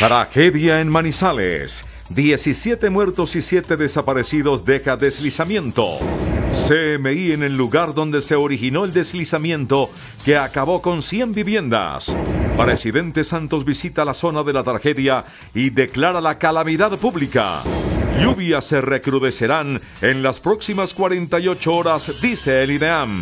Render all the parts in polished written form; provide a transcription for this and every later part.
Tragedia en Manizales. 17 muertos y 7 desaparecidos deja deslizamiento. CMI en el lugar donde se originó el deslizamiento que acabó con 100 viviendas. Presidente Santos visita la zona de la tragedia y declara la calamidad pública. Lluvias se recrudecerán en las próximas 48 horas, dice el IDEAM.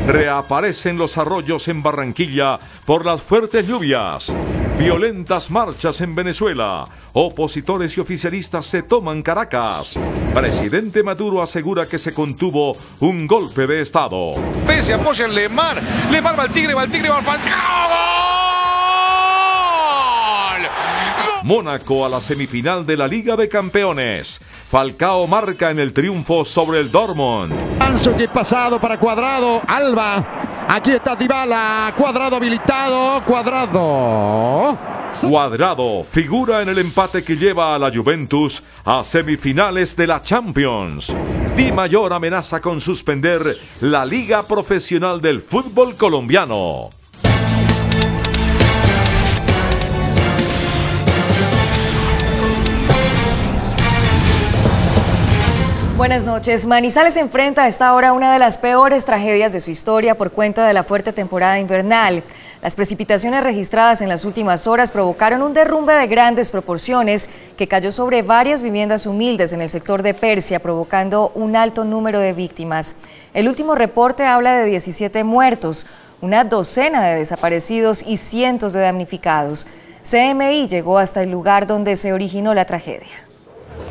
Reaparecen los arroyos en Barranquilla por las fuertes lluvias. Violentas marchas en Venezuela. Opositores y oficialistas se toman Caracas. Presidente Maduro asegura que se contuvo un golpe de Estado. Se apoya en Lemar. Lemar va al Tigre, va al Falcao. ¡Gol! Mónaco a la semifinal de la Liga de Campeones. Falcao marca en el triunfo sobre el Dortmund. Anzuki pasado para Cuadrado. Alba. Aquí está Dybala. Cuadrado habilitado. Cuadrado figura en el empate que lleva a la Juventus a semifinales de la Champions. Di Mayor amenaza con suspender la Liga Profesional del Fútbol Colombiano. Buenas noches. Manizales enfrenta a esta hora una de las peores tragedias de su historia por cuenta de la fuerte temporada invernal. Las precipitaciones registradas en las últimas horas provocaron un derrumbe de grandes proporciones que cayó sobre varias viviendas humildes en el sector de Persia, provocando un alto número de víctimas. El último reporte habla de 17 muertos, una docena de desaparecidos y cientos de damnificados. CMI llegó hasta el lugar donde se originó la tragedia.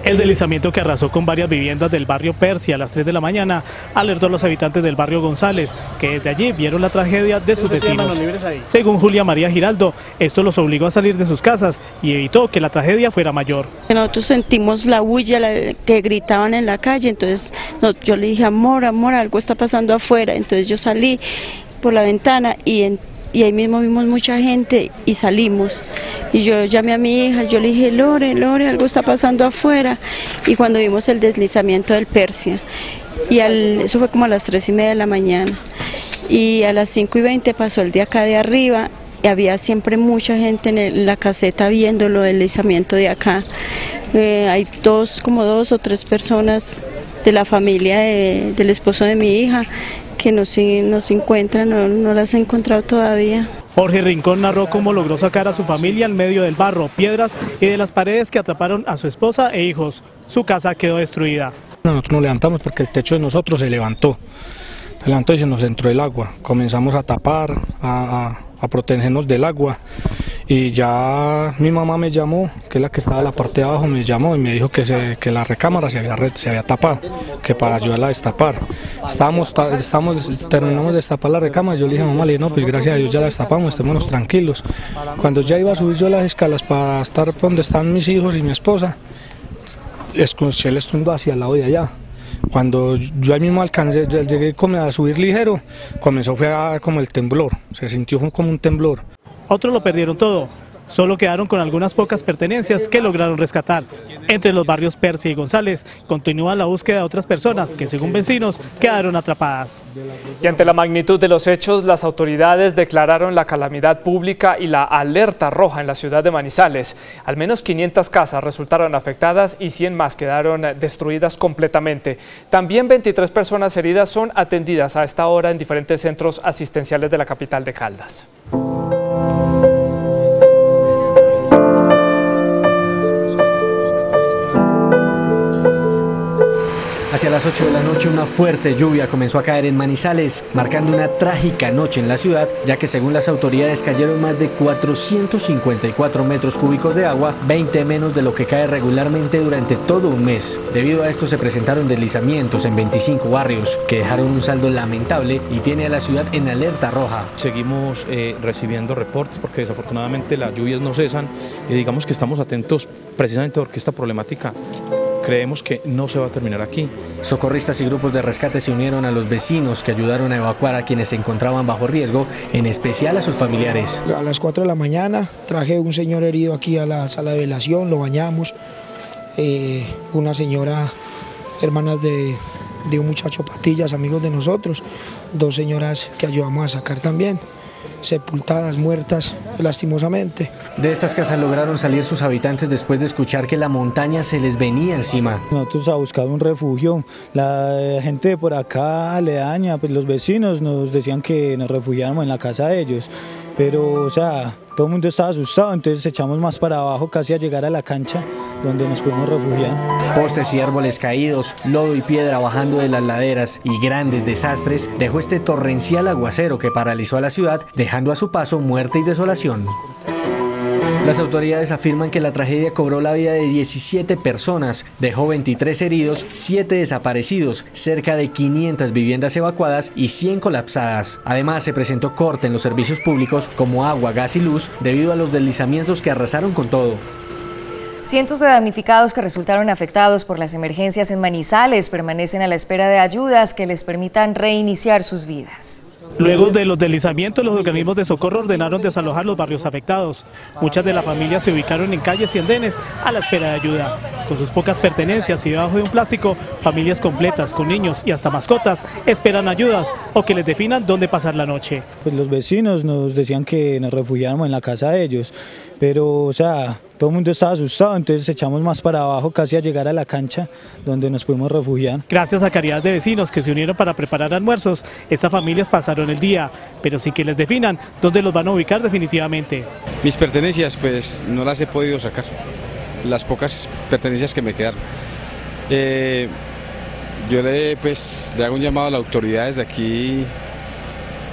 El deslizamiento que arrasó con varias viviendas del barrio Persia a las 3 de la mañana alertó a los habitantes del barrio González, que desde allí vieron la tragedia de sus vecinos. Según Julia María Giraldo, esto los obligó a salir de sus casas y evitó que la tragedia fuera mayor. Nosotros sentimos la bulla que gritaban en la calle, entonces yo le dije, amor, algo está pasando afuera. Entonces yo salí por la ventana y ahí mismo vimos mucha gente y salimos. Y yo llamé a mi hija, yo le dije, Lore, algo está pasando afuera. Y cuando vimos el deslizamiento del Persia, eso fue como a las 3:30 de la mañana. Y a las 5:20 pasó el de acá de arriba, y había siempre mucha gente en la caseta viéndolo, el deslizamiento de acá. Hay como dos o tres personas de la familia del esposo de mi hija que no se encuentran, no las he encontrado todavía. Jorge Rincón narró cómo logró sacar a su familia en medio del barro, piedras y de las paredes que atraparon a su esposa e hijos. Su casa quedó destruida. Nosotros nos levantamos porque el techo de nosotros se levantó y se nos entró el agua. Comenzamos a tapar, a protegernos del agua, y ya mi mamá me llamó, que es la que estaba en la parte de abajo, me llamó y me dijo que la recámara se había tapado, que para ayudarla a destapar. Terminamos de destapar la recámara. Yo le dije a mamá, no, pues gracias a Dios ya la destapamos, estémonos tranquilos. Cuando ya iba a subir yo las escalas para estar donde están mis hijos y mi esposa, escuché el estruendo hacia el lado de allá. Cuando yo ahí mismo llegué a subir ligero, comenzó como el temblor, se sintió como un temblor. Otros lo perdieron todo, solo quedaron con algunas pocas pertenencias que lograron rescatar. Entre los barrios Persia y González continúa la búsqueda de otras personas que, según vecinos, quedaron atrapadas. Y ante la magnitud de los hechos, las autoridades declararon la calamidad pública y la alerta roja en la ciudad de Manizales. Al menos 500 casas resultaron afectadas y 100 más quedaron destruidas completamente. También 23 personas heridas son atendidas a esta hora en diferentes centros asistenciales de la capital de Caldas. Hacia las 8 de la noche una fuerte lluvia comenzó a caer en Manizales, marcando una trágica noche en la ciudad, ya que según las autoridades cayeron más de 454 metros cúbicos de agua, 20 menos de lo que cae regularmente durante todo un mes. Debido a esto se presentaron deslizamientos en 25 barrios, que dejaron un saldo lamentable y tiene a la ciudad en alerta roja. Seguimos recibiendo reportes porque desafortunadamente las lluvias no cesan y digamos que estamos atentos precisamente porque esta problemática creemos que no se va a terminar aquí. Socorristas y grupos de rescate se unieron a los vecinos que ayudaron a evacuar a quienes se encontraban bajo riesgo, en especial a sus familiares. A las 4 de la mañana traje un señor herido aquí a la sala de velación, lo bañamos. Una señora, hermanas de un muchacho Patillas, amigos de nosotros, 2 señoras que ayudamos a sacar también. sepultadas, muertas, lastimosamente. De estas casas lograron salir sus habitantes después de escuchar que la montaña se les venía encima. Nosotros a buscar un refugio, la gente de por acá aledaña, pues los vecinos nos decían que nos refugiáramos en la casa de ellos, pero o sea, todo el mundo estaba asustado, entonces echamos más para abajo casi a llegar a la cancha donde nos pudimos refugiar. Postes y árboles caídos, lodo y piedra bajando de las laderas y grandes desastres dejó este torrencial aguacero que paralizó a la ciudad, dejando a su paso muerte y desolación. Las autoridades afirman que la tragedia cobró la vida de 17 personas, dejó 23 heridos, 7 desaparecidos, cerca de 500 viviendas evacuadas y 100 colapsadas. Además, se presentó corte en los servicios públicos como agua, gas y luz debido a los deslizamientos que arrasaron con todo. Cientos de damnificados que resultaron afectados por las emergencias en Manizales permanecen a la espera de ayudas que les permitan reiniciar sus vidas. Luego de los deslizamientos, los organismos de socorro ordenaron desalojar los barrios afectados. Muchas de las familias se ubicaron en calles y andenes a la espera de ayuda. Con sus pocas pertenencias y debajo de un plástico, familias completas con niños y hasta mascotas esperan ayudas o que les definan dónde pasar la noche. Pues los vecinos nos decían que nos refugiáramos en la casa de ellos, pero o sea, todo el mundo estaba asustado, entonces echamos más para abajo casi a llegar a la cancha donde nos pudimos refugiar. Gracias a caridad de vecinos que se unieron para preparar almuerzos, estas familias pasaron el día, pero sin que les definan dónde los van a ubicar definitivamente. Mis pertenencias pues no las he podido sacar, las pocas pertenencias que me quedaron. Yo le hago un llamado a las autoridades de aquí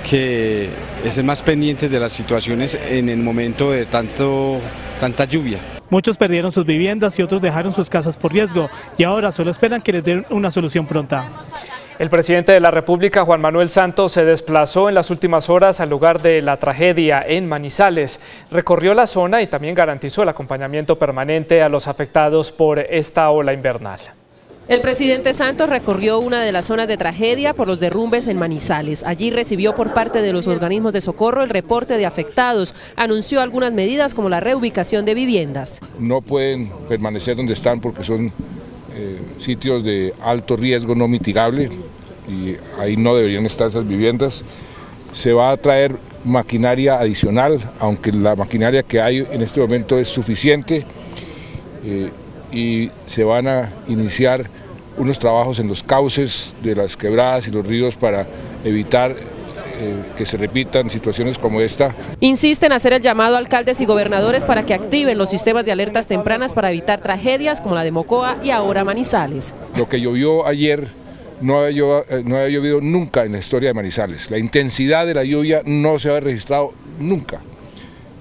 que estén más pendientes de las situaciones en el momento de tanta lluvia. Muchos perdieron sus viviendas y otros dejaron sus casas por riesgo y ahora solo esperan que les den una solución pronta. El presidente de la República, Juan Manuel Santos, se desplazó en las últimas horas al lugar de la tragedia en Manizales. Recorrió la zona y también garantizó el acompañamiento permanente a los afectados por esta ola invernal. El presidente Santos recorrió una de las zonas de tragedia por los derrumbes en Manizales. Allí recibió por parte de los organismos de socorro el reporte de afectados. Anunció algunas medidas como la reubicación de viviendas. No pueden permanecer donde están porque son sitios de alto riesgo no mitigable y ahí no deberían estar esas viviendas. Se va a traer maquinaria adicional, aunque la maquinaria que hay en este momento es suficiente, y se van a iniciar unos trabajos en los cauces de las quebradas y los ríos para evitar que se repitan situaciones como esta. Insiste en hacer el llamado a alcaldes y gobernadores para que activen los sistemas de alertas tempranas para evitar tragedias como la de Mocoa y ahora Manizales. Lo que llovió ayer no había llovido nunca en la historia de Manizales. La intensidad de la lluvia no se había registrado nunca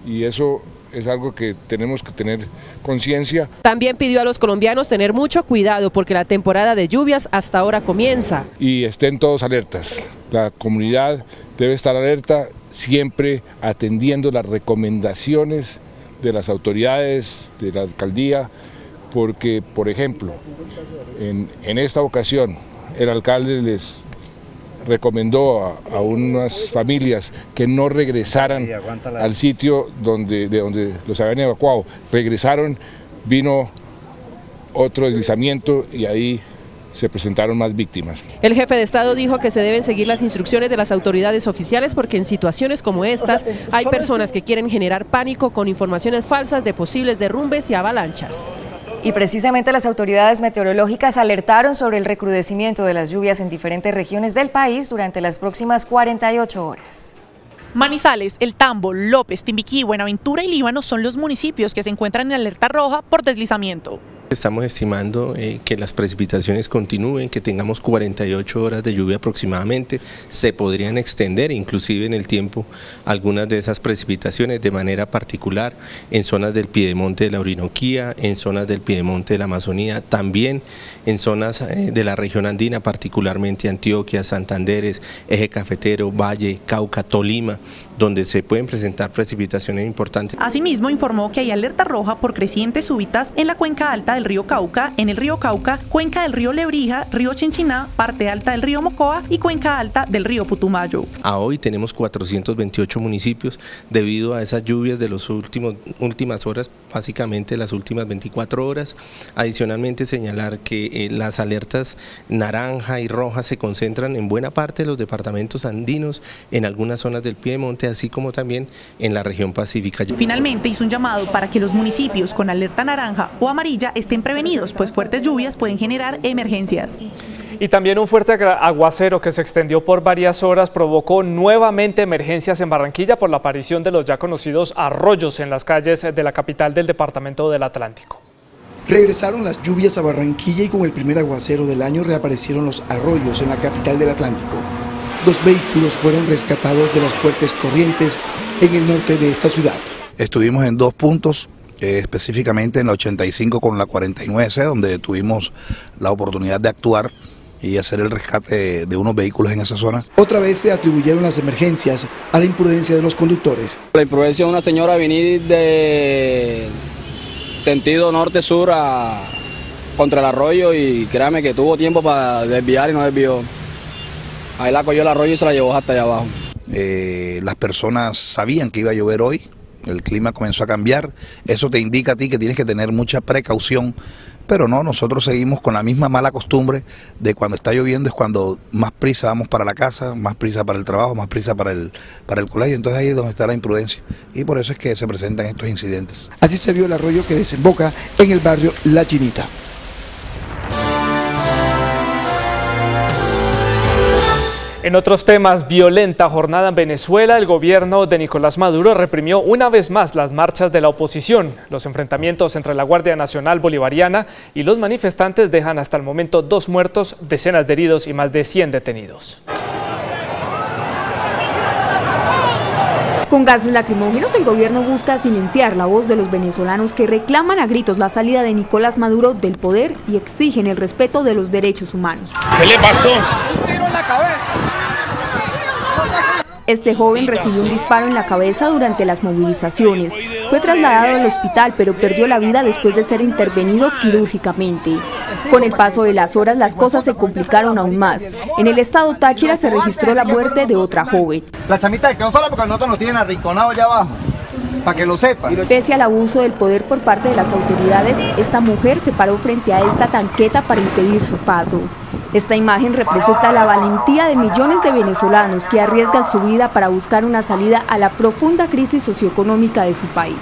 y eso es algo que tenemos que tener conciencia. También pidió a los colombianos tener mucho cuidado porque la temporada de lluvias hasta ahora comienza. Y estén todos alertas. La comunidad debe estar alerta, siempre atendiendo las recomendaciones de las autoridades, de la alcaldía, porque, por ejemplo, en esta ocasión el alcalde les recomendó a unas familias que no regresaran al sitio de donde los habían evacuado. Regresaron, vino otro deslizamiento y ahí se presentaron más víctimas. El jefe de Estado dijo que se deben seguir las instrucciones de las autoridades oficiales porque en situaciones como estas hay personas que quieren generar pánico con informaciones falsas de posibles derrumbes y avalanchas. Y precisamente las autoridades meteorológicas alertaron sobre el recrudecimiento de las lluvias en diferentes regiones del país durante las próximas 48 horas. Manizales, El Tambo, López, Timbiquí, Buenaventura y Líbano son los municipios que se encuentran en alerta roja por deslizamiento. Estamos estimando que las precipitaciones continúen, que tengamos 48 horas de lluvia aproximadamente. Se podrían extender inclusive en el tiempo algunas de esas precipitaciones de manera particular en zonas del piedemonte de la Orinoquía, en zonas del piedemonte de la Amazonía, también en zonas de la región andina, particularmente Antioquia, Santanderes, Eje Cafetero, Valle, Cauca, Tolima, donde se pueden presentar precipitaciones importantes. Asimismo informó que hay alerta roja por crecientes súbitas en la cuenca alta del río Cauca, en el río Cauca, cuenca del río Lebrija, río Chinchiná, parte alta del río Mocoa y cuenca alta del río Putumayo. A hoy tenemos 428 municipios debido a esas lluvias de las últimas horas, básicamente las últimas 24 horas. Adicionalmente señalar que las alertas naranja y roja se concentran en buena parte de los departamentos andinos, en algunas zonas del Piedemonte, así como también en la región pacífica. Finalmente hizo un llamado para que los municipios con alerta naranja o amarilla estén prevenidos, pues fuertes lluvias pueden generar emergencias. Y también un fuerte aguacero que se extendió por varias horas provocó nuevamente emergencias en Barranquilla por la aparición de los ya conocidos arroyos en las calles de la capital del departamento del Atlántico. Regresaron las lluvias a Barranquilla y con el primer aguacero del año reaparecieron los arroyos en la capital del Atlántico. 2 vehículos fueron rescatados de las fuertes corrientes en el norte de esta ciudad. Estuvimos en 2 puntos, específicamente en la 85 con la 49C, donde tuvimos la oportunidad de actuar y hacer el rescate de unos vehículos en esa zona. Otra vez se atribuyeron las emergencias a la imprudencia de los conductores. La imprudencia de una señora venir de sentido norte-sur contra el arroyo y créame que tuvo tiempo para desviar y no desvió. Ahí la cogió el arroyo y se la llevó hasta allá abajo. Las personas sabían que iba a llover hoy, el clima comenzó a cambiar, eso te indica a ti que tienes que tener mucha precaución, pero no, nosotros seguimos con la misma mala costumbre de cuando está lloviendo es cuando más prisa vamos para la casa, más prisa para el trabajo, más prisa para el colegio, entonces ahí es donde está la imprudencia y por eso es que se presentan estos incidentes. Así se vio el arroyo que desemboca en el barrio La Chinita. En otros temas, violenta jornada en Venezuela, el gobierno de Nicolás Maduro reprimió una vez más las marchas de la oposición. Los enfrentamientos entre la Guardia Nacional Bolivariana y los manifestantes dejan hasta el momento 2 muertos, decenas de heridos y más de 100 detenidos. Con gases lacrimógenos, el gobierno busca silenciar la voz de los venezolanos que reclaman a gritos la salida de Nicolás Maduro del poder y exigen el respeto de los derechos humanos. ¿Qué le pasó? Un tiro en la cabeza. Este joven recibió un disparo en la cabeza durante las movilizaciones. Fue trasladado al hospital, pero perdió la vida después de ser intervenido quirúrgicamente. Con el paso de las horas, las cosas se complicaron aún más. En el estado Táchira se registró la muerte de otra joven. La chamita quedó sola porque nosotros nos tienen arrinconados allá abajo, para que lo sepan. Pese al abuso del poder por parte de las autoridades, esta mujer se paró frente a esta tanqueta para impedir su paso. Esta imagen representa la valentía de millones de venezolanos que arriesgan su vida para buscar una salida a la profunda crisis socioeconómica de su país.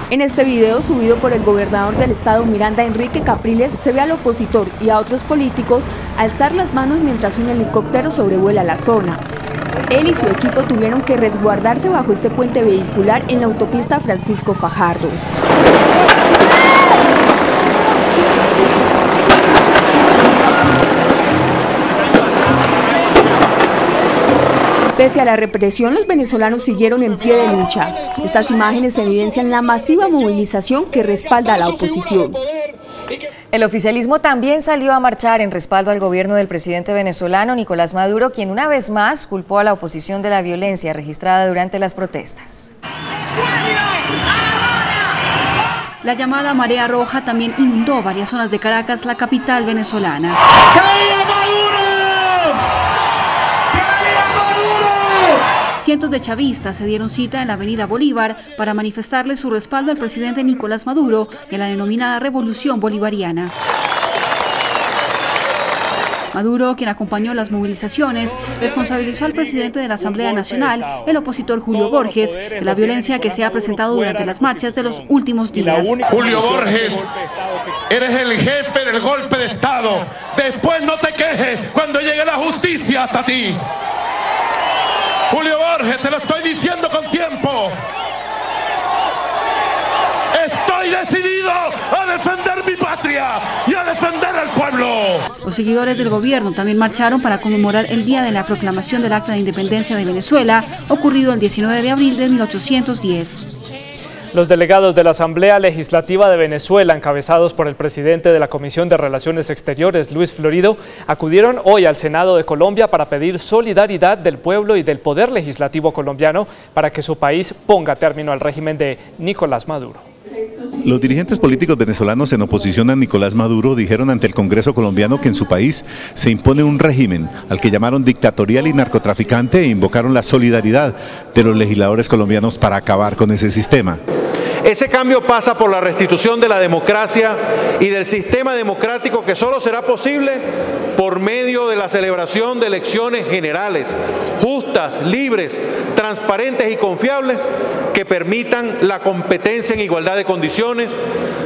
En este video, subido por el gobernador del estado Miranda Enrique Capriles, se ve al opositor y a otros políticos alzar las manos mientras un helicóptero sobrevuela la zona. Él y su equipo tuvieron que resguardarse bajo este puente vehicular en la autopista Francisco Fajardo. Pese a la represión, los venezolanos siguieron en pie de lucha. Estas imágenes evidencian la masiva movilización que respalda a la oposición. El oficialismo también salió a marchar en respaldo al gobierno del presidente venezolano Nicolás Maduro, quien una vez más culpó a la oposición de la violencia registrada durante las protestas. La llamada marea roja también inundó varias zonas de Caracas, la capital venezolana. Cientos de chavistas se dieron cita en la avenida Bolívar para manifestarle su respaldo al presidente Nicolás Maduro y a la denominada Revolución Bolivariana. Maduro, quien acompañó las movilizaciones, responsabilizó al presidente de la Asamblea Nacional, el opositor Julio Borges, de la violencia que se ha presentado durante las marchas de los últimos días. Julio Borges, eres el jefe del golpe de Estado. Después no te quejes cuando llegue la justicia hasta ti. Julio Borges, te lo estoy diciendo con tiempo. Estoy decidido a defender mi patria y a defender al pueblo. Los seguidores del gobierno también marcharon para conmemorar el día de la proclamación del Acta de Independencia de Venezuela, ocurrido el 19 de abril de 1810. Los delegados de la Asamblea Legislativa de Venezuela, encabezados por el presidente de la Comisión de Relaciones Exteriores, Luis Florido, acudieron hoy al Senado de Colombia para pedir solidaridad del pueblo y del poder legislativo colombiano para que su país ponga término al régimen de Nicolás Maduro. Los dirigentes políticos venezolanos en oposición a Nicolás Maduro dijeron ante el Congreso colombiano que en su país se impone un régimen al que llamaron dictatorial y narcotraficante e invocaron la solidaridad de los legisladores colombianos para acabar con ese sistema. Ese cambio pasa por la restitución de la democracia y del sistema democrático que solo será posible por medio de la celebración de elecciones generales, justas, libres, transparentes y confiables que permitan la competencia en igualdad de condiciones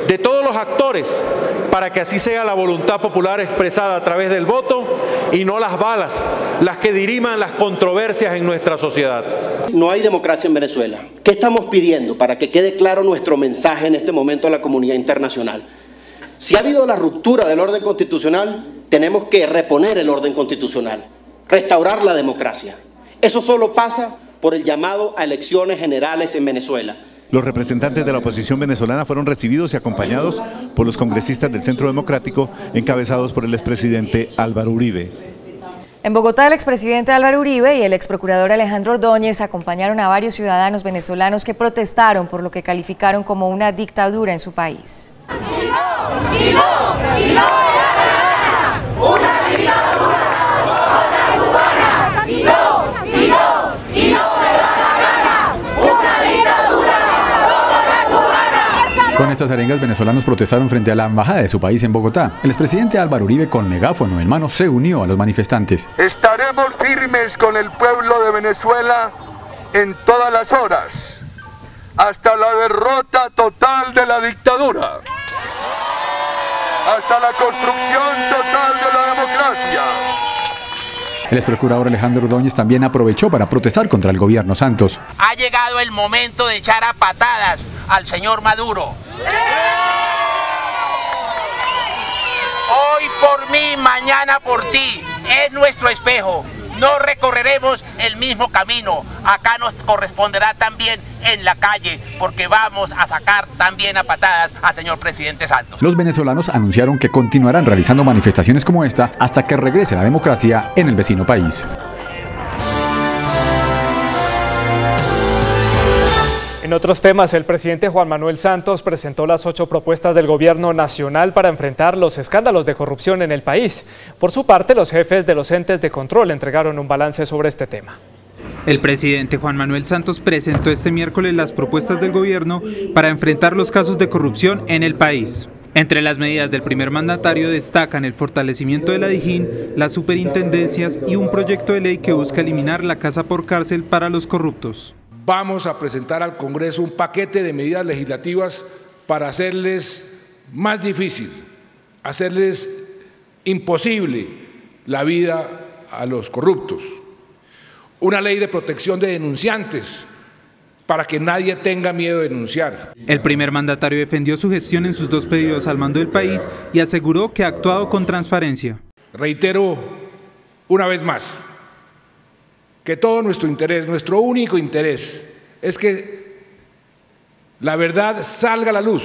de todos los actores para que así sea la voluntad popular expresada a través del voto y no las balas las que diriman las controversias en nuestra sociedad. No hay democracia en Venezuela. ¿Qué estamos pidiendo para que quede claro nuestro mensaje en este momento a la comunidad internacional? Si ha habido la ruptura del orden constitucional, tenemos que reponer el orden constitucional, restaurar la democracia. Eso solo pasa por el llamado a elecciones generales en Venezuela. Los representantes de la oposición venezolana fueron recibidos y acompañados por los congresistas del Centro Democrático, encabezados por el expresidente Álvaro Uribe. En Bogotá, el expresidente Álvaro Uribe y el exprocurador Alejandro Ordóñez acompañaron a varios ciudadanos venezolanos que protestaron por lo que calificaron como una dictadura en su país. Una dictadura cubana, y no me da la gana, una dictadura cubana. Con estas arengas, venezolanos protestaron frente a la embajada de su país en Bogotá. El expresidente Álvaro Uribe, con megáfono en mano, se unió a los manifestantes. Estaremos firmes con el pueblo de Venezuela en todas las horas, hasta la derrota total de la dictadura, hasta la construcción total de la democracia. El exprocurador Alejandro Ordóñez también aprovechó para protestar contra el gobierno Santos. Ha llegado el momento de echar a patadas al señor Maduro. Hoy por mí, mañana por ti, es nuestro espejo. No recorreremos el mismo camino. Acá nos corresponderá también en la calle, porque vamos a sacar también a patadas al señor presidente Santos. Los venezolanos anunciaron que continuarán realizando manifestaciones como esta hasta que regrese la democracia en el vecino país. En otros temas, el presidente Juan Manuel Santos presentó las 8 propuestas del gobierno nacional para enfrentar los escándalos de corrupción en el país. Por su parte, los jefes de los entes de control entregaron un balance sobre este tema. El presidente Juan Manuel Santos presentó este miércoles las propuestas del gobierno para enfrentar los casos de corrupción en el país. Entre las medidas del primer mandatario destacan el fortalecimiento de la DIJÍN, las superintendencias y un proyecto de ley que busca eliminar la casa por cárcel para los corruptos. Vamos a presentar al Congreso un paquete de medidas legislativas para hacerles más difícil, hacerles imposible la vida a los corruptos. Una ley de protección de denunciantes para que nadie tenga miedo de denunciar. El primer mandatario defendió su gestión en sus 2 periodos al mando del país y aseguró que ha actuado con transparencia. Reitero una vez más que todo nuestro interés, nuestro único interés, es que la verdad salga a la luz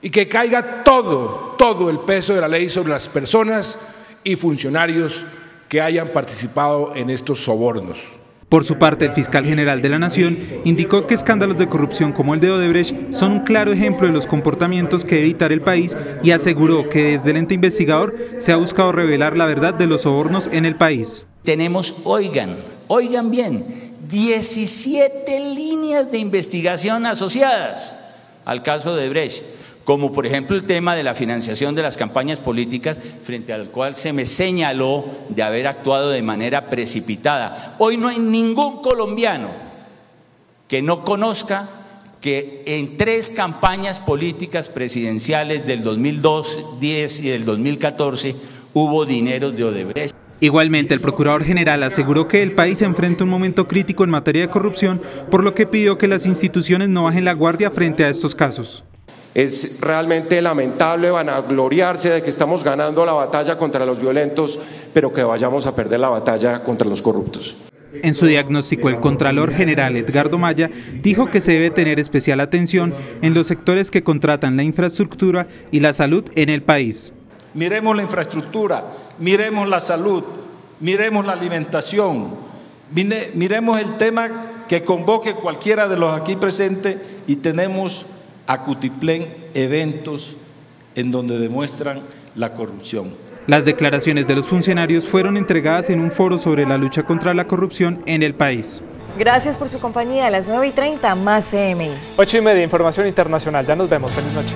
y que caiga todo el peso de la ley sobre las personas y funcionarios que hayan participado en estos sobornos. Por su parte, el fiscal general de la Nación indicó que escándalos de corrupción como el de Odebrecht son un claro ejemplo de los comportamientos que debe evitar el país y aseguró que desde el ente investigador se ha buscado revelar la verdad de los sobornos en el país. Tenemos, oigan bien, 17 líneas de investigación asociadas al caso de Odebrecht, como por ejemplo el tema de la financiación de las campañas políticas, frente al cual se me señaló de haber actuado de manera precipitada. Hoy no hay ningún colombiano que no conozca que en 3 campañas políticas presidenciales del 2010 y del 2014 hubo dineros de Odebrecht. Igualmente, el procurador general aseguró que el país enfrenta un momento crítico en materia de corrupción, por lo que pidió que las instituciones no bajen la guardia frente a estos casos. Es realmente lamentable vanagloriarse de que estamos ganando la batalla contra los violentos, pero que vayamos a perder la batalla contra los corruptos. En su diagnóstico, el Contralor General Edgardo Maya dijo que se debe tener especial atención en los sectores que contratan la infraestructura y la salud en el país. Miremos la infraestructura, miremos la salud, miremos la alimentación, miremos el tema que convoque cualquiera de los aquí presentes y tenemos a cutiplén eventos en donde demuestran la corrupción. Las declaraciones de los funcionarios fueron entregadas en un foro sobre la lucha contra la corrupción en el país. Gracias por su compañía. A las 9:30, más CMI. 8:30, información internacional. Ya nos vemos. Feliz noche.